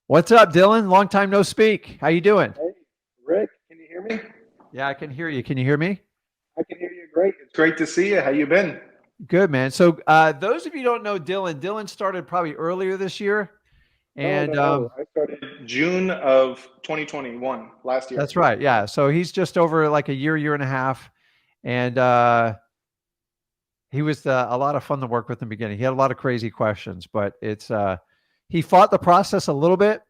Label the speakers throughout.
Speaker 1: What's up, Dylan? Long time no speak. How you doing?
Speaker 2: Hey, Rick, can you hear me?
Speaker 1: Yeah, I can hear you. Can you hear me?
Speaker 2: I can hear you great. It's great to see you. How you been?
Speaker 1: Good, man. So, those of you who don't know Dylan, Dylan started probably earlier this year,
Speaker 2: No,
Speaker 1: and
Speaker 2: no, no. I started June of 2021, last year.
Speaker 1: that's right. Yeah. So he's just over like a year and a half, and he was a lot of fun to work with in the beginning. He had a lot of crazy questions, but he fought the process a little bit,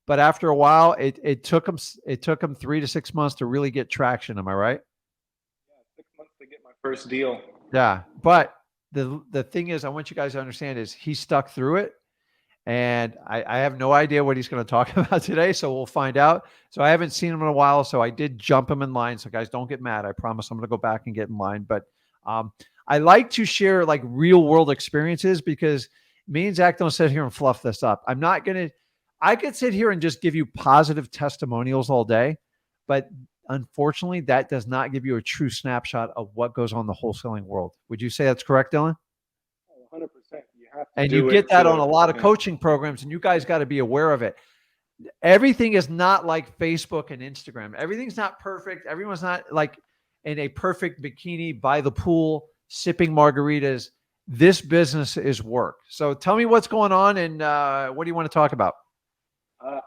Speaker 1: but after a while, it took him 3 to 6 months to really get traction. Am I right?
Speaker 2: Yeah, 6 months to get my first deal.
Speaker 1: Yeah, but the thing is, I want you guys to understand is he stuck through it, and I have no idea what he's going to talk about today, so we'll find out. So I haven't seen him in a while, so I did jump him in line. So guys, don't get mad. I promise I'm going to go back and get in line. But um, I like to share like real world experiences because me and Zach don't sit here and fluff this up. I'm not going to. I could sit here and just give you positive testimonials all day, but unfortunately, that does not give you a true snapshot of what goes on in the wholesaling world. Would you say that's correct, Dylan?
Speaker 2: Oh, 100%. You have to
Speaker 1: And you
Speaker 2: do
Speaker 1: get
Speaker 2: it
Speaker 1: that on
Speaker 2: to,
Speaker 1: a lot of
Speaker 2: yeah.
Speaker 1: coaching programs, and you guys got to be aware of it. Everything is not like Facebook and Instagram. Everything's not perfect. Everyone's not like in a perfect bikini by the pool sipping margaritas. This business is work. So tell me what's going on, and what do you want to talk about?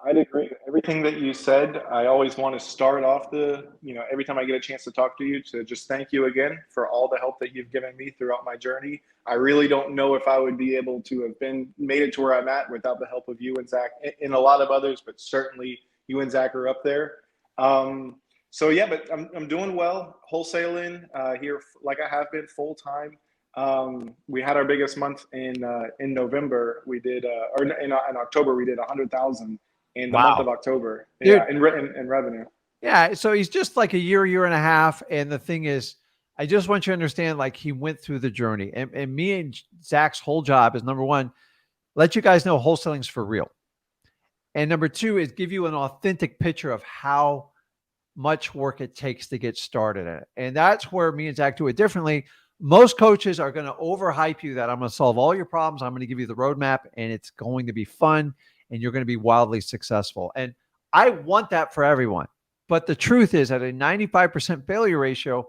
Speaker 2: I'd agree with everything that you said. I always want to start off every time I get a chance to talk to you, to just thank you again for all the help that you've given me throughout my journey. I really don't know if I would be able to have made it to where I'm at without the help of you and Zach and a lot of others, but certainly you and Zach are up there. So yeah, but I'm doing well, wholesaling here like I have been full time. We had our biggest month in November. We did, or in October, we did 100,000 in the month
Speaker 1: Wow,
Speaker 2: of October. Yeah,
Speaker 1: dude.
Speaker 2: in revenue.
Speaker 1: Yeah, so he's just like a year and a half. And the thing is, I just want you to understand, like he went through the journey. And me and Zach's whole job is number one, let you guys know wholesaling's for real. And number two is give you an authentic picture of how much work it takes to get started in it. And that's where me and Zach do it differently. Most coaches are going to overhype you that I'm going to solve all your problems. I'm going to give you the roadmap and it's going to be fun and you're going to be wildly successful. And I want that for everyone. But the truth is, at a 95% failure ratio,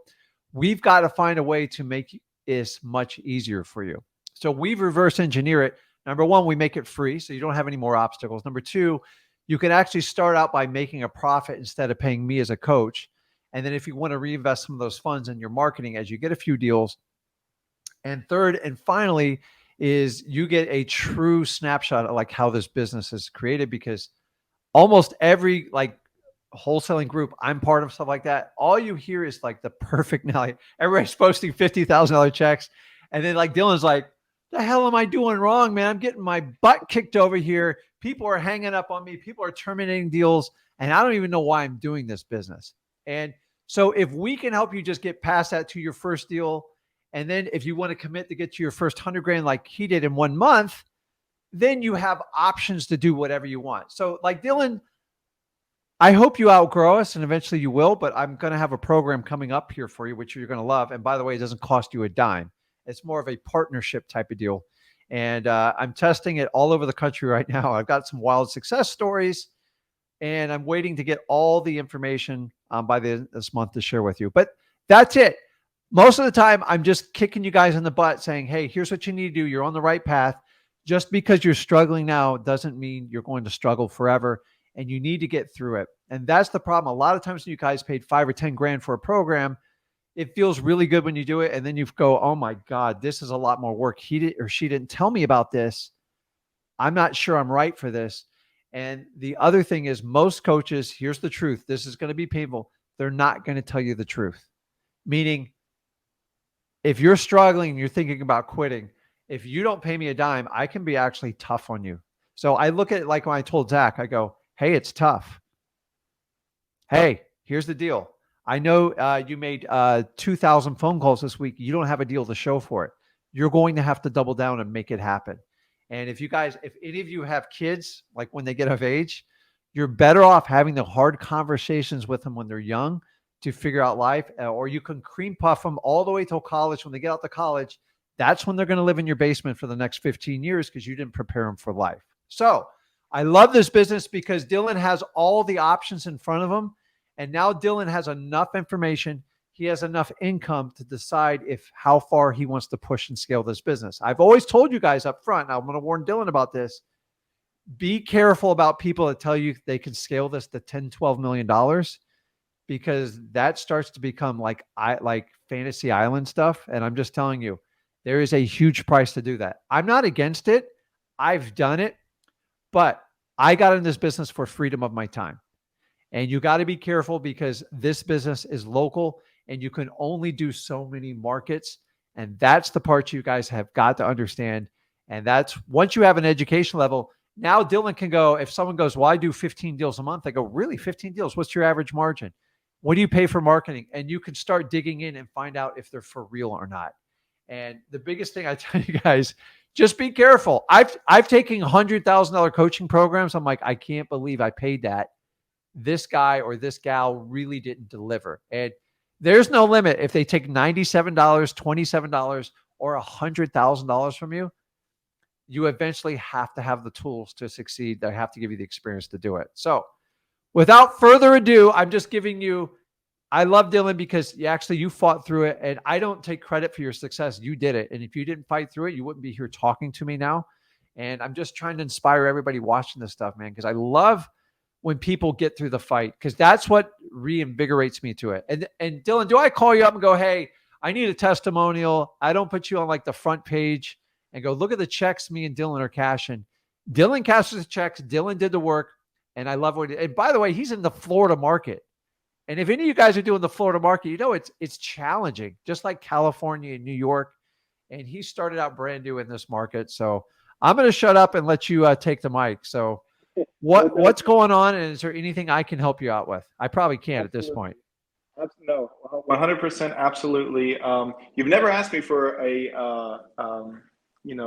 Speaker 1: we've got to find a way to make this much easier for you. So we've reverse engineered it. Number one, we make it free so you don't have any more obstacles. Number two, you can actually start out by making a profit instead of paying me as a coach. And then if you want to reinvest some of those funds in your marketing as you get a few deals. And third and finally is you get a true snapshot of like how this business is created, because almost every like wholesaling group I'm part of, stuff like that, all you hear is like the perfect now. Like, everybody's posting $50,000 checks. And then like Dylan's like, the hell am I doing wrong, man? I'm getting my butt kicked over here. People are hanging up on me. People are terminating deals. And I don't even know why I'm doing this business. And so if we can help you just get past that to your first deal, and then if you want to commit to get to your first 100 grand like he did in 1 month, then you have options to do whatever you want. So like Dylan, I hope you outgrow us and eventually you will, but I'm going to have a program coming up here for you, which you're going to love. And by the way, it doesn't cost you a dime. It's more of a partnership type of deal. And I'm testing it all over the country right now. I've got some wild success stories and I'm waiting to get all the information by the end of this month to share with you. But that's it. Most of the time, I'm just kicking you guys in the butt saying, hey, here's what you need to do. You're on the right path. Just because you're struggling now doesn't mean you're going to struggle forever, and you need to get through it. And that's the problem. A lot of times when you guys paid 5 or 10 grand for a program, it feels really good when you do it. And then you go, oh my God, this is a lot more work. He did, or she didn't tell me about this. I'm not sure I'm right for this. And the other thing is, most coaches, here's the truth. This is going to be painful. They're not going to tell you the truth. Meaning, if you're struggling and you're thinking about quitting, if you don't pay me a dime, I can be actually tough on you. So I look at it like when I told Zach, I go, hey, it's tough. Hey, here's the deal. I know you made 2,000 phone calls this week. You don't have a deal to show for it. You're going to have to double down and make it happen. And if any of you have kids, like when they get of age, you're better off having the hard conversations with them when they're young to figure out life, or you can cream puff them all the way till college. When they get out to college, that's when they're going to live in your basement for the next 15 years because you didn't prepare them for life. So I love this business because Dylan has all the options in front of him. And now Dylan has enough information. He has enough income to decide how far he wants to push and scale this business. I've always told you guys up front, and I'm going to warn Dylan about this. Be careful about people that tell you they can scale this to 10, $12 million, because that starts to become like fantasy island stuff. And I'm just telling you, there is a huge price to do that. I'm not against it. I've done it, but I got in this business for freedom of my time. And you got to be careful because this business is local and you can only do so many markets. And that's the part you guys have got to understand. And that's once you have an education level, now Dylan can go, if someone goes, well, I do 15 deals a month. I go, really? 15 deals? What's your average margin? What do you pay for marketing? And you can start digging in and find out if they're for real or not. And the biggest thing I tell you guys, just be careful. I've taken $100,000 coaching programs. I'm like, I can't believe I paid that. This guy or this gal really didn't deliver. And there's no limit. If they take $97, $27, or $100,000 from you, you eventually have to have the tools to succeed. They have to give you the experience to do it. So without further ado, I'm just giving you, I love Dylan because you fought through it, and I don't take credit for your success. You did it. And if you didn't fight through it, you wouldn't be here talking to me now. And I'm just trying to inspire everybody watching this stuff, man, because I love when people get through the fight, because that's what reinvigorates me to it. And Dylan, do I call you up and go, hey, I need a testimonial? I don't put you on like the front page and go, look at the checks me and Dylan are cashing. Dylan cashes the checks. Dylan did the work. And I love what he did. And by the way, he's in the Florida market. And if any of you guys are doing the Florida market, you know it's challenging, just like California and New York. And he started out brand new in this market. So I'm going to shut up and let you take the mic. So what's going on, and is there anything I can help you out with? I probably can't at this point.
Speaker 2: No, 100%, absolutely. You've never asked me for any kind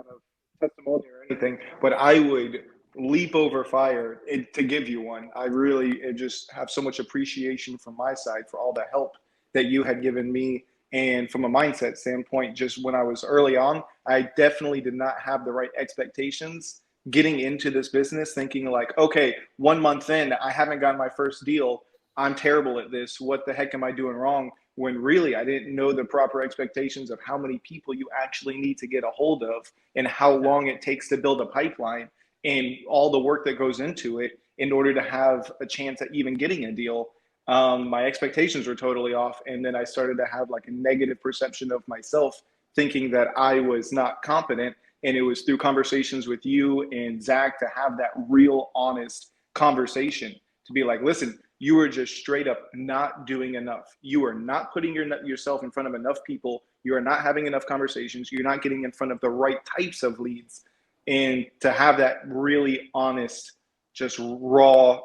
Speaker 2: of testimony or anything, but I would leap over fire to give you one. I really just have so much appreciation from my side for all the help that you had given me. And from a mindset standpoint, just when I was early on, I definitely did not have the right expectations getting into this business, thinking like, okay, 1 month in, I haven't gotten my first deal. I'm terrible at this. What the heck am I doing wrong? When really I didn't know the proper expectations of how many people you actually need to get a hold of and how long it takes to build a pipeline and all the work that goes into it in order to have a chance at even getting a deal. My expectations were totally off. And then I started to have like a negative perception of myself, thinking that I was not competent. And it was through conversations with you and Zach to have that real honest conversation to be like, listen, you are just straight up not doing enough. You are not putting yourself in front of enough people. You are not having enough conversations. You're not getting in front of the right types of leads. And to have that really honest, just raw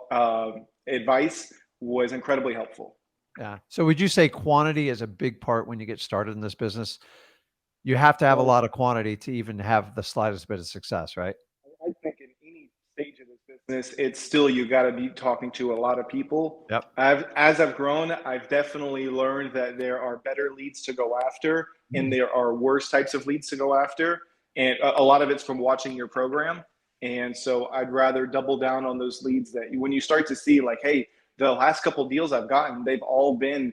Speaker 2: advice was incredibly helpful.
Speaker 1: Yeah. So would you say quantity is a big part when you get started in this business? You have to have a lot of quantity to even have the slightest bit of success, right?
Speaker 2: I think in any stage of this business, it's still, you got to be talking to a lot of people.
Speaker 1: Yep.
Speaker 2: As I've grown, I've definitely learned that there are better leads to go after and there are worse types of leads to go after. And a lot of it's from watching your program. And so I'd rather double down on those leads that when you start to see like, hey, the last couple of deals I've gotten, they've all been,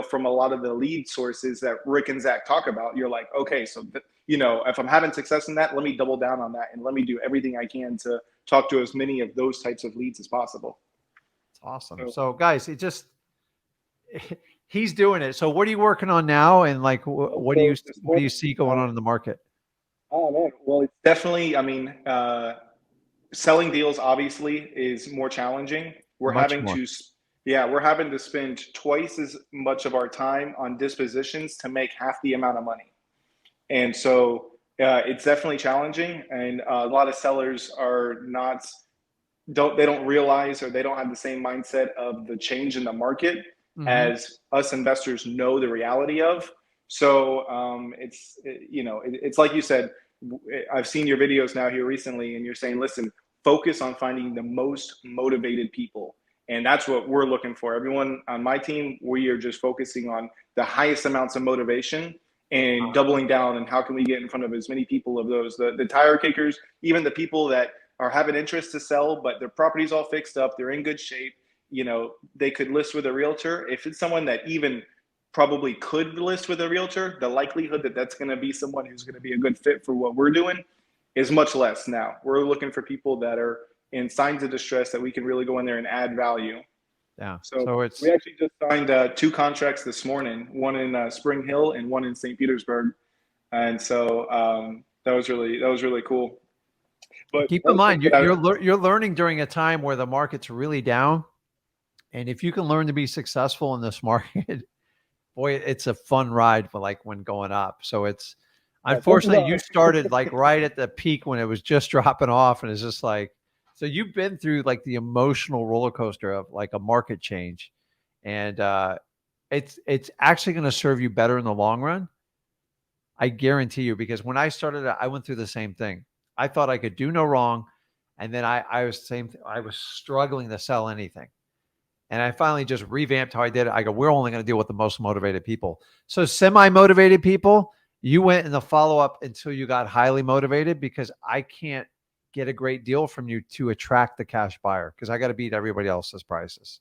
Speaker 2: from a lot of the lead sources that Rick and Zach talk about. You're like, okay, so, if I'm having success in that, let me double down on that and let me do everything I can to talk to as many of those types of leads as possible.
Speaker 1: It's awesome. So guys, he's doing it. So what are you working on now? And like, what do you see going on in the market?
Speaker 2: Oh man, well, it's definitely, selling deals obviously is more challenging. We're having to spend twice as much of our time on dispositions to make half the amount of money. And so it's definitely challenging. And a lot of sellers don't realize, or they don't have the same mindset of the change in the market as us investors know the reality of. So it's like you said, I've seen your videos now here recently, and you're saying, listen, focus on finding the most motivated people. And that's what we're looking for. Everyone on my team, we are just focusing on the highest amounts of motivation. and doubling down and how can we get in front of as many people of those, the tire kickers, even the people that are having interest to sell, but their property's all fixed up, they're in good shape, you know, they could list with a realtor. If it's someone that even probably could list with a realtor, the likelihood that that's going to be someone who's going to be a good fit for what we're doing is much less now. We're looking for people that are in signs of distress that we can really go in there and add value.
Speaker 1: Yeah.
Speaker 2: So
Speaker 1: it's,
Speaker 2: we actually just signed 2 contracts this morning, one in Spring Hill and one in St. Petersburg. And so that was really cool. But
Speaker 1: keep in mind, you're learning during a time where the market's really down. And if you can learn to be successful in this market, boy, it's a fun ride for like when going up. So it's, unfortunately, you started like right at the peak when it was just dropping off. And it's just like, so you've been through like the emotional roller coaster of like a market change. And it's actually going to serve you better in the long run. I guarantee you, because when I started, I went through the same thing. I thought I could do no wrong. And then I was I was struggling to sell anything. And I finally just revamped how I did it. I go, we're only going to deal with the most motivated people. So semi-motivated people, you went in the follow-up until you got highly motivated, because I can't get a great deal from you to attract the cash buyer, because I got to beat everybody else's prices.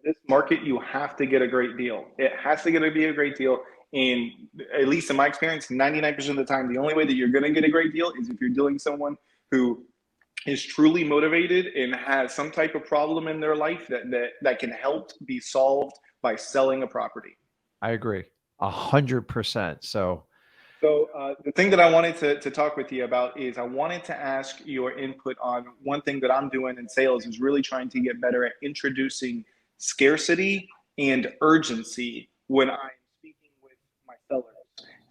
Speaker 2: This market, you have to get a great deal. It has to be a great deal. And at least in my experience, 99% of the time, the only way that you're going to get a great deal is if you're dealing with someone who is truly motivated and has some type of problem in their life that can help be solved by selling a property.
Speaker 1: I agree 100%. So
Speaker 2: the thing that I wanted to talk with you about is I wanted to ask your input on one thing that I'm doing in sales is really trying to get better at introducing scarcity and urgency when I'm speaking with my sellers.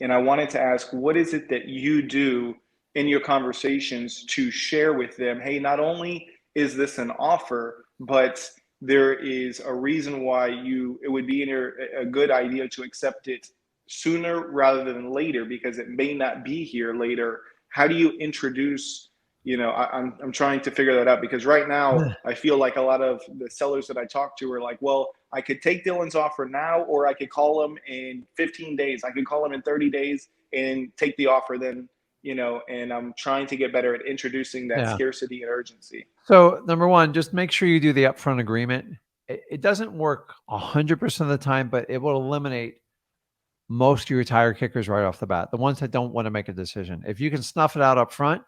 Speaker 2: And I wanted to ask, what is it that you do in your conversations to share with them, hey, not only is this an offer, but there is a reason why it would be a good idea to accept it sooner rather than later, because it may not be here later. How do you introduce, I'm trying to figure that out, because right now I feel like a lot of the sellers that I talk to are like, well, I could take Dylan's offer now, or I could call him in 15 days. I could call him in 30 days and take the offer then, and I'm trying to get better at introducing that scarcity and urgency.
Speaker 1: So number one, just make sure you do the upfront agreement. It doesn't work 100% of the time, but it will eliminate most of your tire kickers right off the bat, the ones that don't want to make a decision. If you can snuff it out up front,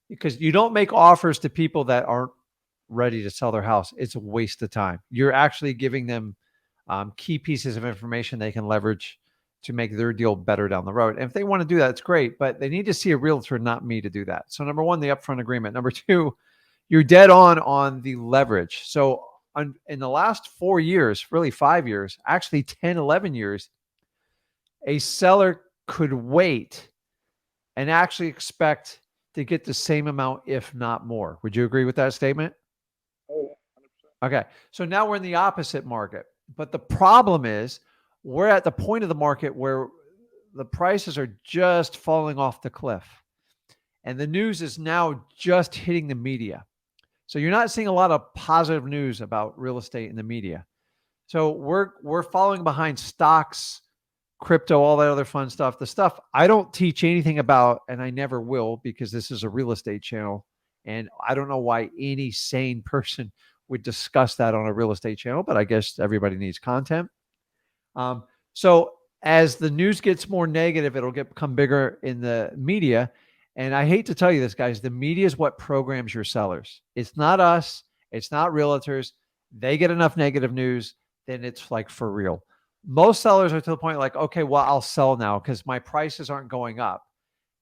Speaker 1: because you don't make offers to people that aren't ready to sell their house, it's a waste of time. You're actually giving them key pieces of information they can leverage to make their deal better down the road. And if they want to do that, it's great, but they need to see a realtor, not me, to do that. So number one, the upfront agreement. Number two, you're dead on the leverage. So in the last 4 years, really 5 years, actually 10, 11 years, a seller could wait and actually expect to get the same amount, if not more. Would you agree with that statement?
Speaker 2: Oh, 100%.
Speaker 1: Okay. So now we're in the opposite market. But the problem is we're at the point of the market where the prices are just falling off the cliff. And the news is now just hitting the media. So you're not seeing a lot of positive news about real estate in the media. So we're following behind stocks, crypto, all that other fun stuff. The stuff I don't teach anything about, and I never will, because this is a real estate channel. And I don't know why any sane person would discuss that on a real estate channel, but I guess everybody needs content. So as the news gets more negative, it'll become bigger in the media. And I hate to tell you this, guys, the media is what programs your sellers. It's not us. It's not realtors. They get enough negative news, then it's like for real. Most sellers are to the point like, okay, well, I'll sell now because my prices aren't going up.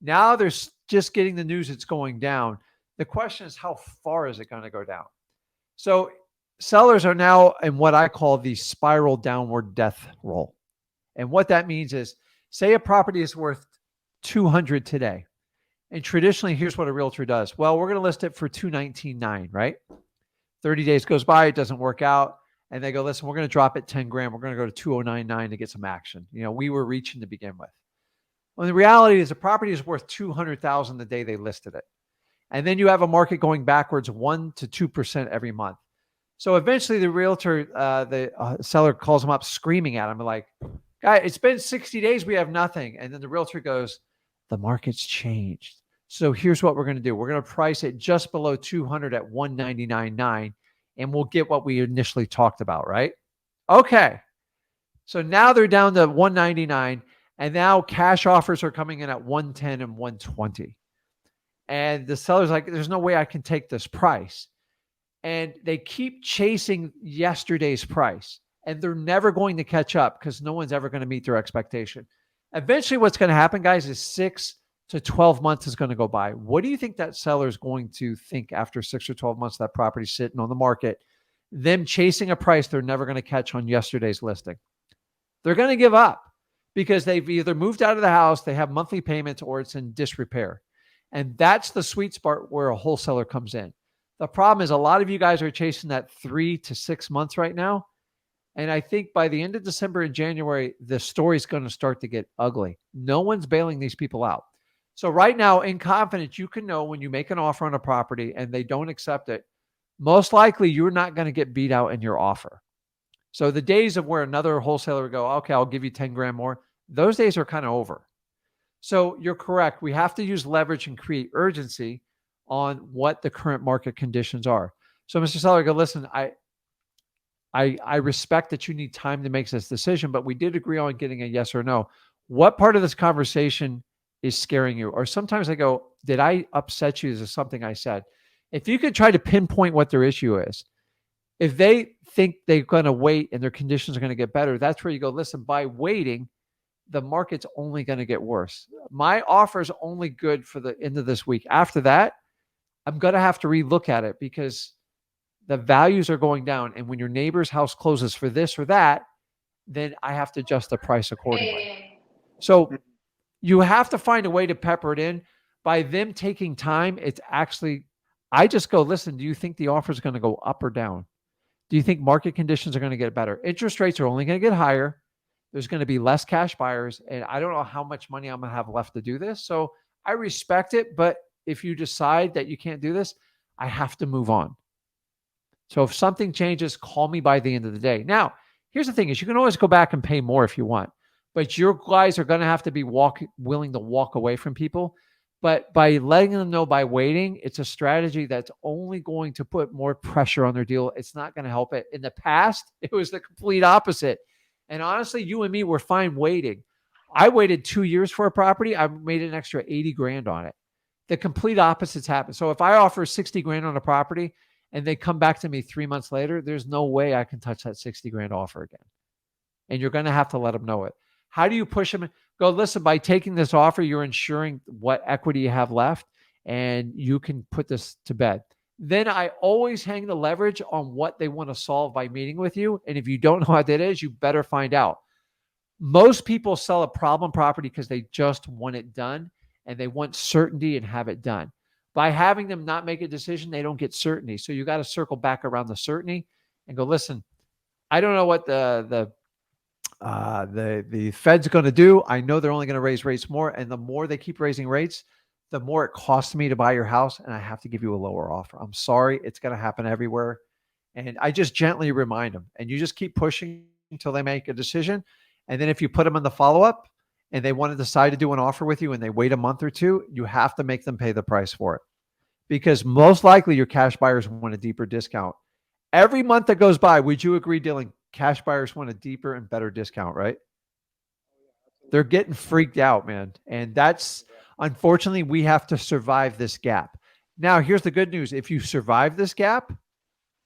Speaker 1: Now they're just getting the news it's going down. The question is, how far is it going to go down? So sellers are now in what I call the spiral downward death roll. And what that means is, say a property is worth 200 today. And traditionally, here's what a realtor does. Well, we're going to list it for 219.9, right? 30 days goes by, it doesn't work out. And they go, listen, we're going to drop it 10 grand. We're going to go to 2099 to get some action. We were reaching to begin with. Well, the reality is the property is worth 200,000 the day they listed it. And then you have a market going backwards 1 to 2% every month. So eventually the realtor, the seller calls them up screaming at them like, Guy, it's been 60 days. We have nothing. And then the realtor goes, the market's changed. So here's what we're going to do. We're going to price it just below 200 at 199.9, and we'll get what we initially talked about, right? Okay. So now they're down to 199, and now cash offers are coming in at 110 and 120. And the seller's like, there's no way I can take this price. And they keep chasing yesterday's price, and they're never going to catch up because no one's ever going to meet their expectation. Eventually, what's going to happen, guys, is 6 to 12 months is going to go by. What do you think that seller is going to think after 6 or 12 months that property's sitting on the market? Them chasing a price they're never going to catch on yesterday's listing. They're going to give up because they've either moved out of the house, they have monthly payments, or it's in disrepair. And that's the sweet spot where a wholesaler comes in. The problem is a lot of you guys are chasing that 3 to 6 months right now. And I think by the end of December and January, the story's going to start to get ugly. No one's bailing these people out. So right now, in confidence, you can know when you make an offer on a property and they don't accept it, most likely you're not going to get beat out in your offer. So the days of where another wholesaler would go, okay, I'll give you 10 grand more, those days are kind of over. So you're correct. We have to use leverage and create urgency on what the current market conditions are. So Mr. Seller, go, listen, I respect that you need time to make this decision, but we did agree on getting a yes or no. What part of this conversation is scaring you? Or sometimes I go, did I upset you? Is there something I said? If you could try to pinpoint what their issue is, if they think they're going to wait and their conditions are going to get better, that's where you go, listen, by waiting, the market's only going to get worse. My offer is only good for the end of this week. After that, I'm going to have to relook at it because the values are going down. And when your neighbor's house closes for this or that, then I have to adjust the price accordingly. So you have to find a way to pepper it in. By them taking time, it's actually, I just go, listen, do you think the offer is going to go up or down? Do you think market conditions are going to get better? Interest rates are only going to get higher. There's going to be less cash buyers. And I don't know how much money I'm going to have left to do this. So I respect it. But if you decide that you can't do this, I have to move on. So if something changes, call me by the end of the day. Now, here's the thing is you can always go back and pay more if you want, but your guys are going to have to be willing to walk away from people. But by letting them know by waiting, it's a strategy that's only going to put more pressure on their deal. It's not going to help it. In the past, it was the complete opposite. And honestly, you and me were fine waiting. I waited 2 years for a property. I made an extra 80 grand on it. The complete opposites happen. So if I offer 60 grand on a property and they come back to me 3 months later, there's no way I can touch that 60 grand offer again. And you're going to have to let them know it. How do you push them? Go, listen, by taking this offer, you're ensuring what equity you have left and you can put this to bed. Then I always hang the leverage on what they want to solve by meeting with you. And if you don't know what that is, you better find out. Most people sell a problem property because they just want it done and they want certainty and have it done. By having them not make a decision, they don't get certainty. So you got to circle back around the certainty and go, listen, I don't know what the Fed's going to do. I know they're only going to raise rates more. And the more they keep raising rates, the more it costs me to buy your house. And I have to give you a lower offer. I'm sorry. It's going to happen everywhere. And I just gently remind them. And you just keep pushing until they make a decision. And then if you put them in the follow-up and they want to decide to do an offer with you and they wait a month or two, you have to make them pay the price for it. Because most likely your cash buyers want a deeper discount. Every month that goes by, would you agree, Dylan, cash buyers want a deeper and better discount, right? They're getting freaked out, man. And that's, unfortunately, we have to survive this gap. Now, here's the good news. If you survive this gap,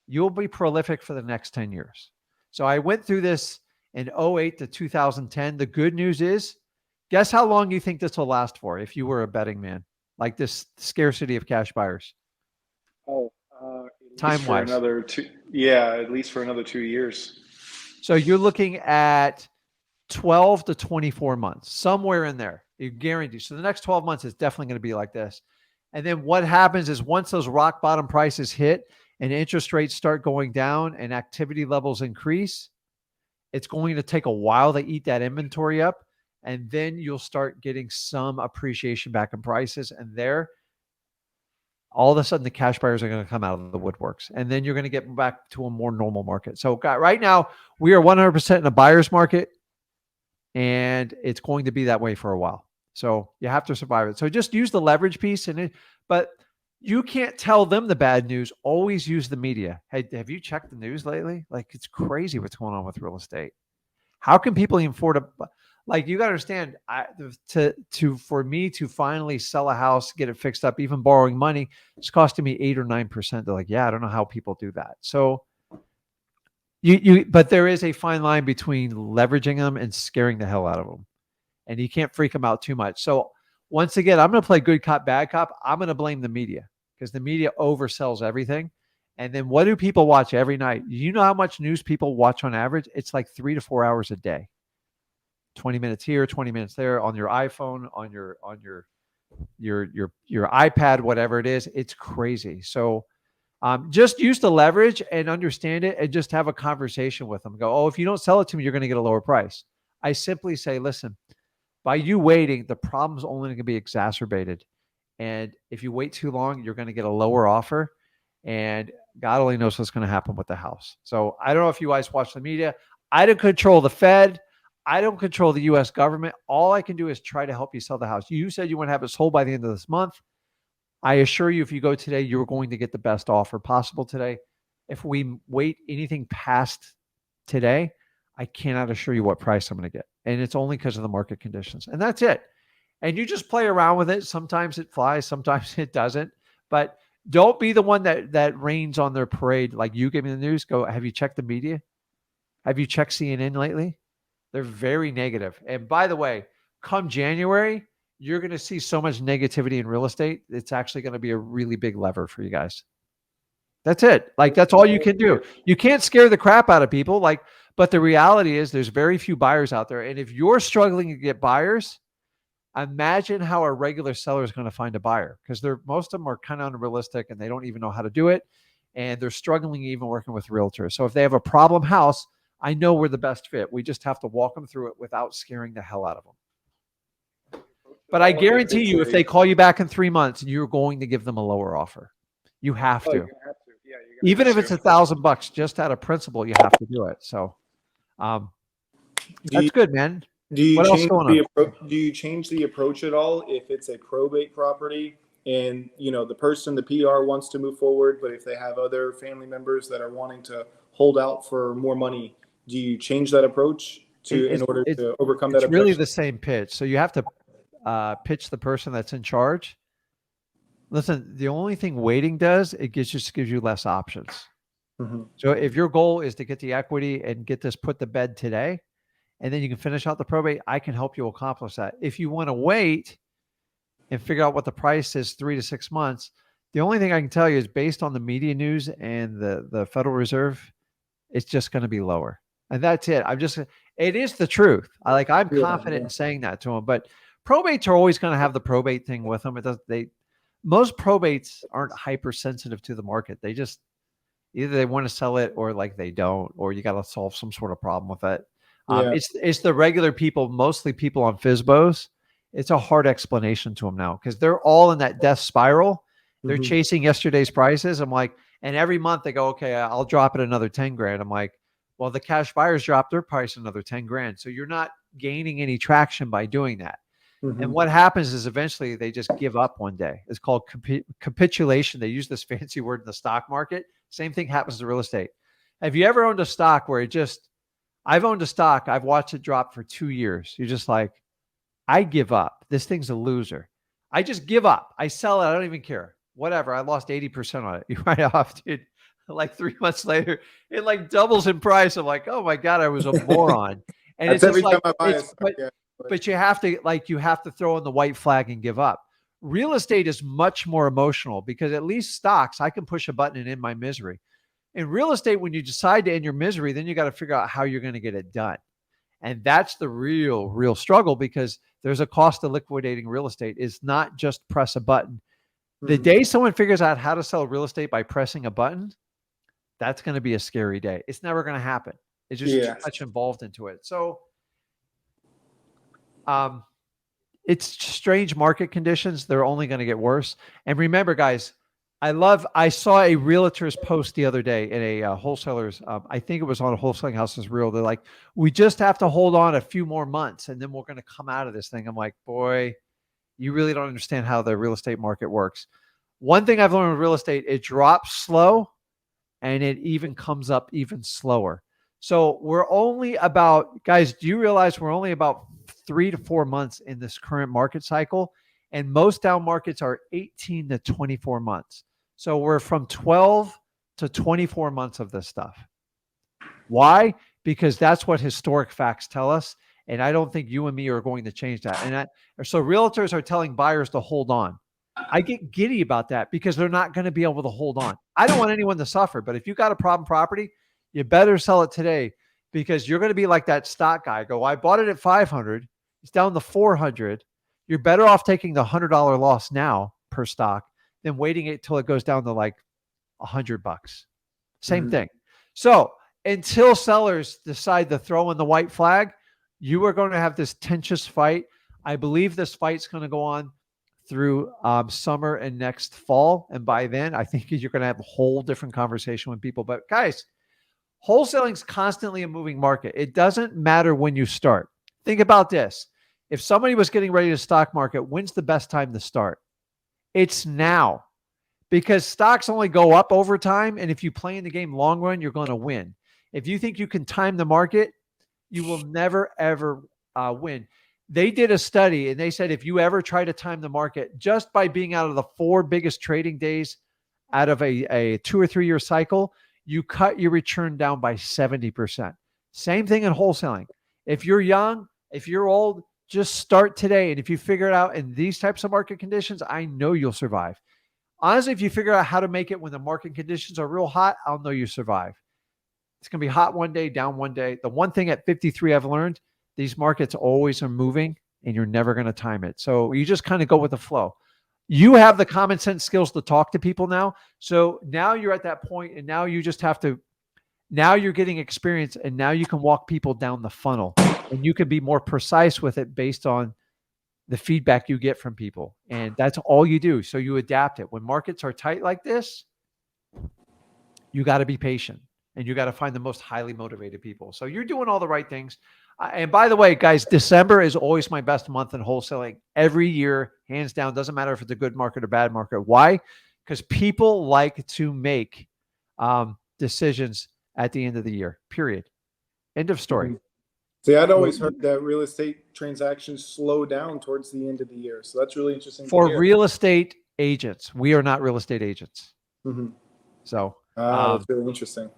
Speaker 1: you'll be prolific for the next 10 years. So I went through this in 08 to 2010. The good news is, guess how long you think this will last for if you were a betting man? Like this scarcity of cash buyers. Time-wise.
Speaker 2: At least for another 2 years.
Speaker 1: So you're looking at 12 to 24 months, somewhere in there. You guarantee. So the next 12 months is definitely going to be like this. And then what happens is once those rock bottom prices hit and interest rates start going down and activity levels increase, it's going to take a while to eat that inventory up. And then you'll start getting some appreciation back in prices. And there, all of a sudden, the cash buyers are going to come out of the woodworks. And then you're going to get back to a more normal market. So right now, we are 100% in a buyer's market. and it's going to be that way for a while. So you have to survive it. So just use the leverage piece but you can't tell them the bad news. Always use the media. Hey, have you checked the news lately? Like, it's crazy what's going on with real estate. How can people even afford like, you got to understand, for me to finally sell a house, get it fixed up, even borrowing money, it's costing me 8 or 9%. They're like, yeah, I don't know how people do that. So but there is a fine line between leveraging them and scaring the hell out of them. And you can't freak them out too much. So once again, I'm going to play good cop, bad cop. I'm going to blame the media because the media oversells everything. And then what do people watch every night? You know how much news people watch on average? It's like 3 to 4 hours a day. 20 minutes here, 20 minutes there, on your iPhone, on your iPad, whatever it is. It's crazy. So just use the leverage and understand it, and just have a conversation with them. Go, oh, if you don't sell it to me, you're going to get a lower price. I simply say, listen, by you waiting, the problem's only going to be exacerbated. And if you wait too long, you're going to get a lower offer. And God only knows what's going to happen with the house. So I don't know if you guys watch the media. I don't control the Fed. I don't control the U.S. government. All I can do is try to help you sell the house. You said you want to have it sold by the end of this month. I assure you, if you go today, you're going to get the best offer possible today. If we wait anything past today, I cannot assure you what price I'm going to get. And it's only because of the market conditions. And that's it. And you just play around with it. Sometimes it flies, sometimes it doesn't. But don't be the one that rains on their parade. Like, you give me the news, go, have you checked the media? Have you checked CNN lately? They're very negative. And by the way, come January, you're going to see so much negativity in real estate. It's actually going to be a really big lever for you guys. That's it. Like, that's all you can do. You can't scare the crap out of people. Like, but the reality is there's very few buyers out there. And if you're struggling to get buyers, imagine how a regular seller is going to find a buyer, because most of them are kind of unrealistic and they don't even know how to do it. And they're struggling even working with realtors. So if they have a problem house, I know we're the best fit. We just have to walk them through it without scaring the hell out of them. But I guarantee you, if they call you back in 3 months, you're going to give them a lower offer. You have to.
Speaker 2: Yeah,
Speaker 1: even if it's $1,000, just out of principle, you have to do it. So that's good, man. What else going on?
Speaker 3: Do you change the approach at all if it's a probate property and the person, the PR, wants to move forward, but if they have other family members that are wanting to hold out for more money, do you change that approach in order to overcome that objection?
Speaker 1: It's really the same pitch. So you have to pitch the person that's in charge. Listen, the only thing waiting does, it just gives you less options. Mm-hmm. So if your goal is to get the equity and get this put to bed today, and then you can finish out the probate, I can help you accomplish that. If you want to wait and figure out what the price is 3 to 6 months, the only thing I can tell you is, based on the media news and the Federal Reserve, it's just going to be lower. And that's it. It is the truth. I'm confident in saying that to them, but probates are always going to have the probate thing with them. Most probates aren't hypersensitive to the market. They just, either they want to sell it or like they don't, or you got to solve some sort of problem with it. It's the regular people, mostly people on FSBOs. It's a hard explanation to them now, because they're all in that death spiral. They're chasing yesterday's prices. I'm like, and every month they go, okay, I'll drop it another 10 grand. I'm like, well, the cash buyers dropped their price another 10 grand. So you're not gaining any traction by doing that. And what happens is eventually they just give up one day. It's called capitulation. They use this fancy word in the stock market. Same thing happens to real estate. Have you ever owned a stock where I've owned a stock, I've watched it drop for 2 years. You're just like, I give up. This thing's a loser. I just give up. I sell it. I don't even care. Whatever. I lost 80% on it. You write off, dude. Like 3 months later, it like doubles in price. I'm like, oh my God, I was a moron. And it's every time I buy a stock, but you have to throw in the white flag and give up. Real estate is much more emotional, because at least stocks, I can push a button and end my misery. In real estate, when you decide to end your misery, then you got to figure out how you're going to get it done. And that's the real struggle, because there's a cost of liquidating real estate. It's not just press a button. The day someone figures out how to sell real estate by pressing a button, that's going to be a scary day. It's never going to happen. It's just too much involved into it. So it's strange market conditions. They're only going to get worse. And remember, guys, I saw a realtor's post the other day in a wholesaler's, I think it was on a Wholesaling Houses Real. They're like, we just have to hold on a few more months and then we're going to come out of this thing. I'm like, boy, you really don't understand how the real estate market works. One thing I've learned with real estate, it drops slow and it even comes up even slower. So we're only about, guys, do you realize we're only about 3 to 4 months in this current market cycle? And most down markets are 18 to 24 months. So we're from 12 to 24 months of this stuff. Why? Because that's what historic facts tell us. And I don't think you and me are going to change that. So realtors are telling buyers to hold on. I get giddy about that because they're not going to be able to hold on. I don't want anyone to suffer, but if you got a problem property, you better sell it today because you're going to be like that stock guy. Go, I bought it at 500. It's down to 400. You're better off taking the $100 loss now per stock than waiting it till it goes down to like $100. Same thing. So until sellers decide to throw in the white flag, you are going to have this tenacious fight. I believe this fight's going to go on through summer and next fall. And by then, I think you're going to have a whole different conversation with people. But guys, wholesaling is constantly a moving market. It doesn't matter when you start. Think about this. If somebody was getting ready to stock market, when's the best time to start? It's now, because stocks only go up over time. And if you play in the game long run, you're going to win. If you think you can time the market, you will never, ever win. They did a study and they said, if you ever try to time the market just by being out of the 4 biggest trading days out of a 2 or 3 year cycle, you cut your return down by 70%. Same thing in wholesaling. If you're young, if you're old, just start today. And if you figure it out in these types of market conditions, I know you'll survive. Honestly, if you figure out how to make it when the market conditions are real hot, I'll know you survive. It's going to be hot one day, down one day. The one thing at 53 I've learned, these markets always are moving and you're never going to time it. So you just kind of go with the flow. You have the common sense skills to talk to people now. So now you're at that point and now you just have to, now you're getting experience and now you can walk people down the funnel and you can be more precise with it based on the feedback you get from people. And that's all you do. So you adapt it. When markets are tight like this, you got to be patient and you got to find the most highly motivated people. So you're doing all the right things. And by the way, guys, December is always my best month in wholesaling every year, hands down. Doesn't matter if it's a good market or bad market. Why? Because people like to make decisions at the end of the year, period. End of story.
Speaker 3: See, I'd always heard that real estate transactions slow down towards the end of the year. So that's really interesting.
Speaker 1: For real estate agents, we are not real estate agents. So
Speaker 3: that's really interesting.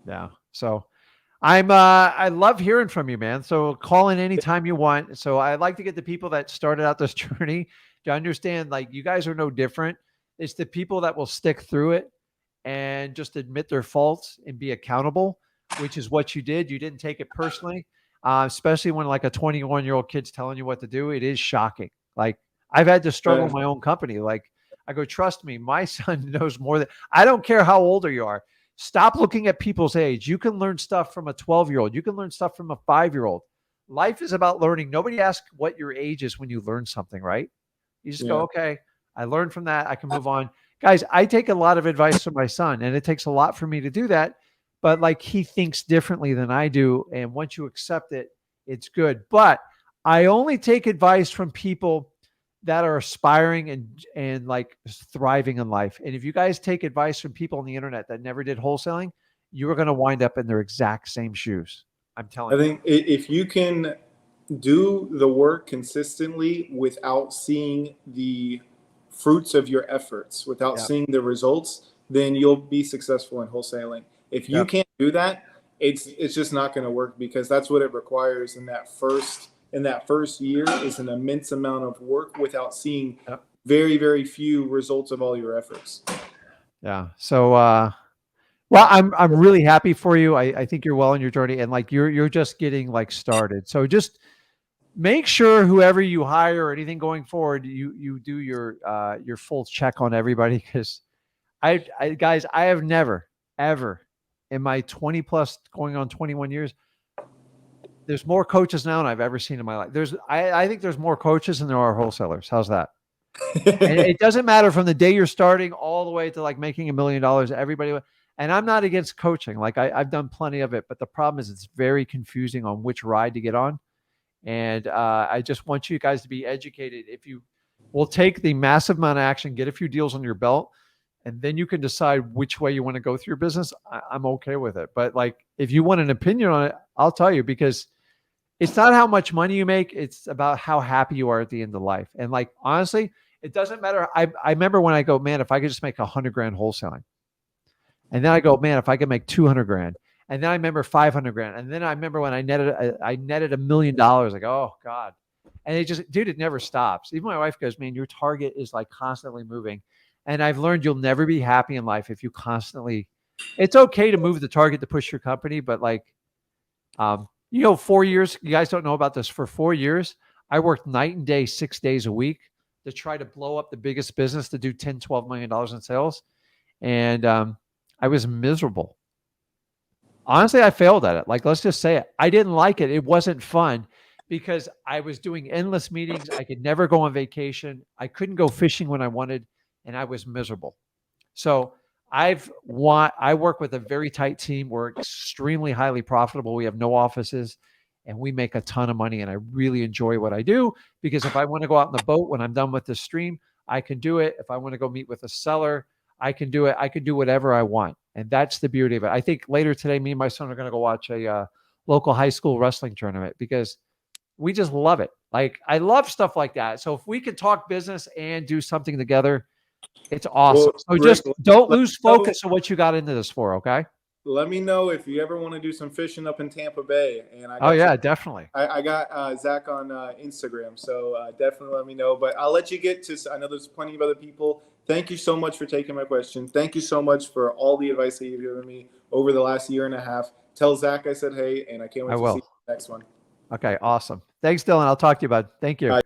Speaker 1: Yeah. So I love hearing from you, man. So call in anytime you want. So I like to get the people that started out this journey to understand, like, you guys are no different. It's the people that will stick through it and just admit their faults and be accountable, which is what you did. You didn't take it personally, especially when like a 21-year-old kid's telling you what to do. It is shocking. Like, I've had to struggle in my own company. Like, I go, trust me, my son knows more than, I don't care how old you are. Stop looking at people's age. You can learn stuff from a 12-year-old. You can learn stuff from a 5-year-old. Life is about learning. Nobody asks what your age is when you learn something, right? You just go, okay, I learned from that. I can move on. Guys, I take a lot of advice from my son, and it takes a lot for me to do that. But like, he thinks differently than I do. And once you accept it, it's good. But I only take advice from people that are aspiring and like thriving in life. And if you guys take advice from people on the internet that never did wholesaling, you are going to wind up in their exact same shoes. I'm telling you.
Speaker 3: I think if you can do the work consistently without seeing the fruits of your efforts, without seeing the results, then you'll be successful in wholesaling. If you can't do that, it's just not going to work, because that's what it requires in that first year is an immense amount of work without seeing very, very few results of all your efforts.
Speaker 1: Yeah. So, well, I'm really happy for you. I think you're well on your journey, and like you're just getting like started. So just make sure whoever you hire or anything going forward, you do your full check on everybody, because guys, I have never ever in my 20 plus going on 21 years, there's more coaches now than I've ever seen in my life. I think there's more coaches than there are wholesalers. How's that? And it doesn't matter from the day you're starting all the way to like making $1 million. Everybody, and I'm not against coaching. Like I've done plenty of it, but the problem is it's very confusing on which ride to get on. And I just want you guys to be educated. If you will take the massive amount of action, get a few deals on your belt, and then you can decide which way you want to go through your business. I'm okay with it. But like, if you want an opinion on it, I'll tell you, because it's not how much money you make. It's about how happy you are at the end of life. And like, honestly, it doesn't matter. I remember when I go, man, if I could just make 100 grand wholesaling. And then I go, man, if I could make 200 grand. And then I remember 500 grand. And then I remember when I netted $1 million. Like, oh God. And it just, dude, it never stops. Even my wife goes, man, your target is like constantly moving. And I've learned you'll never be happy in life if you constantly, it's okay to move the target to push your company. But like, 4 years, you guys don't know about this. For 4 years, I worked night and day, 6 days a week to try to blow up the biggest business to do $10, $12 million in sales. And I was miserable. Honestly, I failed at it. Like, let's just say it. I didn't like it. It wasn't fun because I was doing endless meetings. I could never go on vacation. I couldn't go fishing when I wanted, and I was miserable. So I work with a very tight team. We're extremely highly profitable. We have no offices, and we make a ton of money. And I really enjoy what I do, because if I want to go out in the boat when I'm done with the stream, I can do it. If I want to go meet with a seller, I can do it. I can do whatever I want. And that's the beauty of it. I think later today, me and my son are going to go watch a local high school wrestling tournament, because we just love it. Like, I love stuff like that. So if we can talk business and do something together, it's awesome.
Speaker 3: Well,
Speaker 1: So just
Speaker 3: Rick,
Speaker 1: don't lose focus on what you got into this for. Okay.
Speaker 3: let me know if you ever want to do some fishing up in Tampa Bay. And
Speaker 1: Oh yeah, definitely.
Speaker 3: I got Zach on Instagram, so definitely let me know. But I'll let you get to. I know there's plenty of other people. Thank you so much for taking my question. Thank you so much for all the advice that you've given me over the last year and a half. Tell Zach I said hey, and I can't wait to see you next one.
Speaker 1: Okay, awesome. Thanks, Dylan. I'll talk to you, bud. Thank you.
Speaker 3: Bye.